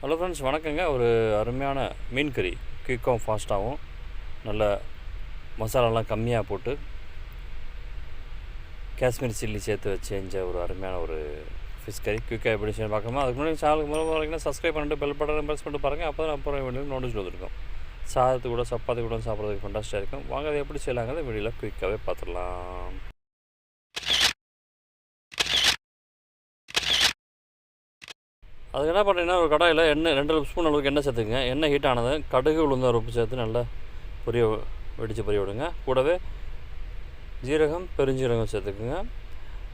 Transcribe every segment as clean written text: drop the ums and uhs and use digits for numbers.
Hello friends, வணக்கங்க. ஒரு அருமையான மீன் கறி, குயிக்காகவும் ஃபாஸ்ட்டாகவும் நல்ல மசாலாலாம் கம்மியாக போட்டு காஷ்மீர் சில்லி சேர்த்து வச்சு செஞ்ச ஒரு அருமையான ஒரு ஃபிஷ் கறி. குயிக்காக எப்படி செய்ய பார்க்கணுமோ அதுக்கு முன்னாடி சேனலுக்கு முதல்ல வரைக்கும் சப்ஸ்கிரைப் பண்ணிட்டு பெல் பட்டன் ப்ரெஸ் பண்ணிட்டு பாருங்கள். அப்போ தான் அப்புறம் வீடியோ நோட்டீஸ் வந்துருக்கும். சாதத்து கூட சப்பாத்தி கூட சாப்பிட்றதுக்கு ஃபண்டாஸ்டாக இருக்கும். வாங்க அதை எப்படி செய்யலாங்கிறத வீடியோவில் குயிக்காகவே பார்த்துடலாம். அதுக்கு என்ன பண்ணுறீங்கன்னா, ஒரு கடாயில் எண்ணெய் 2 ஸ்பூன் அளவுக்கு எண்ணெய் சேர்த்துக்குங்க. எண்ணெய் ஹீட் ஆனது கடுகு உளுந்த உப்பு சேர்த்து நல்லா வெடித்து பொரிய விடுங்க. கூடவே ஜீரகம் பெருஞ்சீரகம் சேர்த்துக்குங்க.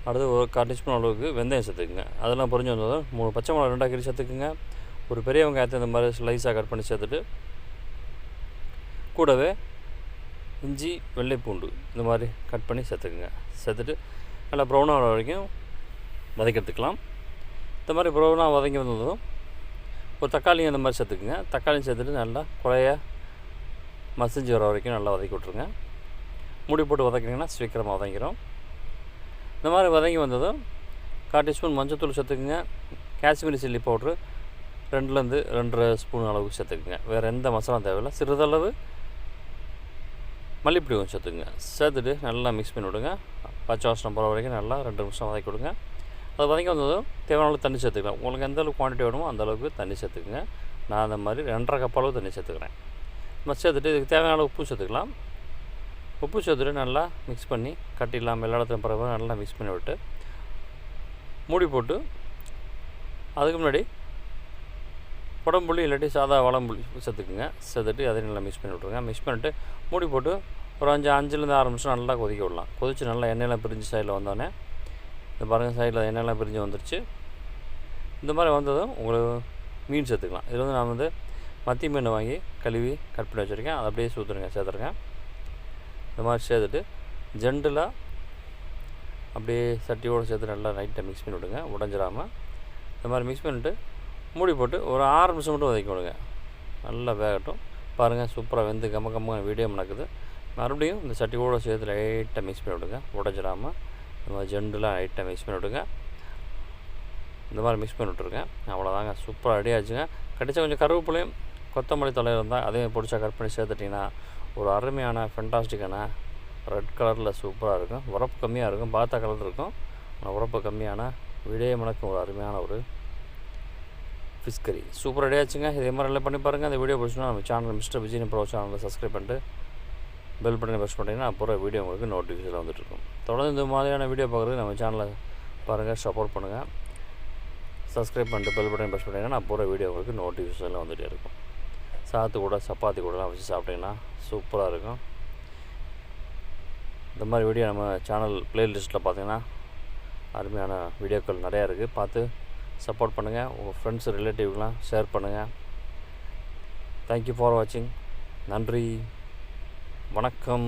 அடுத்து ஒரு 1/4 டீஸ்பூன் அளவுக்கு வெந்தயம் சேர்த்துக்குங்க. அதெல்லாம் பொரிஞ்சு வந்ததும் 3 பச்சை மிளகா 2 கீரி சேர்த்துக்குங்க. ஒரு பெரிய வெங்காயத்தை இந்த மாதிரி ஸ்லைஸாக கட் பண்ணி சேர்த்துட்டு, கூடவே இஞ்சி வெள்ளை பூண்டு இந்த மாதிரி கட் பண்ணி சேர்த்துக்குங்க. சேர்த்துட்டு நல்லா ப்ரௌனாக வர வரைக்கும் வதக்கிட்டுக்கலாம். இந்த மாதிரி ப்ரௌனாக வதங்கி வந்ததும் ஒரு தக்காளியும் இந்த மாதிரி சேர்த்துக்குங்க. தக்காளியும் சேர்த்துட்டு நல்லா குழைய மசிஞ்சு வர வரைக்கும் நல்லா வதக்கி விட்ருங்க. மூடி போட்டு வதக்கிங்கன்னா சீக்கிரமாக வதங்கிடும். இந்த மாதிரி வதங்கி வந்ததும் 1/4 டீஸ்பூன் மஞ்சள்தூள் சேர்த்துக்குங்க. காஷ்மீரி சில்லி பவுட்ரு 2லேருந்து 2.5 ஸ்பூன் அளவுக்கு சேர்த்துக்குங்க. வேறு எந்த மசாலா தேவையில்லை. சிறிதளவு மல்லிப்பொடி கொஞ்சம் சேர்த்துக்குங்க. சேர்த்துட்டு நல்லா மிக்ஸ் பண்ணி விடுங்க. பச்சை வாசனை போகிற வரைக்கும் நல்லா 2 நிமிஷம் வதக்கி விடுங்க. அது வதங்கி வந்ததும் தேவையான அளவு தண்ணி சேர்த்துக்கலாம். உங்களுக்கு எந்த அளவுக்கு குவான்டிட்டி வேணுமோ அந்தளவுக்கு தண்ணி சேர்த்துக்குங்க. நான் அந்த மாதிரி 2.5 கப் அளவு தண்ணி சேர்த்துக்கிறேன். நம்ம சேர்த்துட்டு இதுக்கு தேவையான அளவு உப்பு சேர்த்துக்கலாம். உப்பு சேர்த்துட்டு நல்லா மிக்ஸ் பண்ணி கட்டி இல்லாமல் எல்லா இடத்துலையும் பிறகு நல்லா மிக்ஸ் பண்ணி விட்டு மூடி போட்டு, அதுக்கு முன்னாடி குடம்புளி இல்லாட்டி சாதா வளம்புளி சேர்த்துக்குங்க. சேர்த்துட்டு அதையும் நல்லா மிக்ஸ் பண்ணி விட்ருங்க. மிக்ஸ் பண்ணிவிட்டு மூடி போட்டு ஒரு 5-6 நிமிஷம் நல்லா கொதிக்க விடலாம். கொதித்து நல்லா எண்ணெயெல்லாம் பிரிஞ்சு சைடில் வந்தோடனே இந்த பாருங்கள், சைடில் எண்ணெயெல்லாம் பிரிஞ்சு வந்துருச்சு. இந்த மாதிரி வந்ததும் உங்களுக்கு மீன் சேர்த்துக்கலாம். இது நான் மத்தி மீன் வாங்கி கழுவி கட் பண்ணி வச்சுருக்கேன். அதை அப்படியே சேர்த்துருக்கேன். இந்த மாதிரி சேர்த்துட்டு ஜென்டலாக அப்படியே சட்டியோடு சேர்த்து நல்லா லைட்டாக மிக்ஸ் பண்ணி விடுங்க, உடஞ்சிடாமல். இந்த மாதிரி மிக்ஸ் பண்ணிவிட்டு மூடி போட்டு ஒரு 6 நிமிஷம் மட்டும் வதக்கி விடுங்க. நல்லா வேகட்டும். பாருங்கள், சூப்பராக வெந்து கம்ம வீடியோ நடக்குது. மறுபடியும் இந்த சட்டியோடு சேர்த்து லைட்டாக மிக்ஸ் பண்ணி விடுங்க, உடஞ்சிடாமல். இந்த மாதிரி ஜென்டலாக லைட்டாக மிக்ஸ் பண்ணி விடுங்க. இந்த மாதிரி மிக்ஸ் பண்ணி விட்ருங்க. அவ்வளோதாங்க, சூப்பராக ரெடி ஆச்சுங்க. கடிச்சா கொஞ்சம் கருவேப்பிலையும் கொத்தமல்லி தலை இருந்தால் அதையும் பிடிச்சா கட் பண்ணி சேர்த்துட்டிங்கன்னா ஒரு அருமையான ஃபென்டாஸ்டிக்கான ரெட் கலரில் சூப்பராக இருக்கும். உரப்பு கம்மியாக இருக்கும், பாத்தா கலர் இருக்கும். ஆனால் உரப்பு கம்மியான விடிய மணக்கும் ஒரு அருமையான ஒரு ஃபிஷ் கறி சூப்பராக ரெடி ஆச்சுங்க. இதே மாதிரி எல்லாம் பண்ணி பாருங்கள். அந்த வீடியோ பிடிச்சினா நம்ம சேனல் மிஸ்டர் விஜயன் ப்ரோ சேனலில் சப்ஸ்கிரைப் பண்ணிட்டு பெல் பட்டனை ப்ரெஸ் பண்ணிட்டீங்கன்னா அப்புறம் வீடியோ உங்களுக்கு நோட்டிஃபிகேஷன் வந்துட்டுருக்கும். தொடர்ந்து இந்த மாதிரியான வீடியோ பார்க்குறது நம்ம சேனலை பாருங்கள், சப்போர்ட் பண்ணுங்கள். சப்ஸ்கிரைப் பண்ணிட்டு பெல் பட்டன் ப்ரெஸ் பண்ணிட்டீங்கன்னா அப்புறம் வீடியோ உங்களுக்கு நோட்டிஃபிகேஷனில் வந்துகிட்டே இருக்கும். சாத்து கூட சப்பாத்தி கூடலாம் வச்சு சாப்பிட்டிங்கன்னா சூப்பராக இருக்கும். இந்த மாதிரி வீடியோ நம்ம சேனல் ப்ளேலிஸ்ட்டில் பார்த்தீங்கன்னா அருமையான வீடியோக்கள் நிறையா இருக்குது. பார்த்து சப்போர்ட் பண்ணுங்கள். உங்கள் ஃப்ரெண்ட்ஸ் ரிலேட்டிவ்லாம் ஷேர் பண்ணுங்கள். தேங்க்யூ ஃபார் வாட்சிங். நன்றி, வணக்கம்.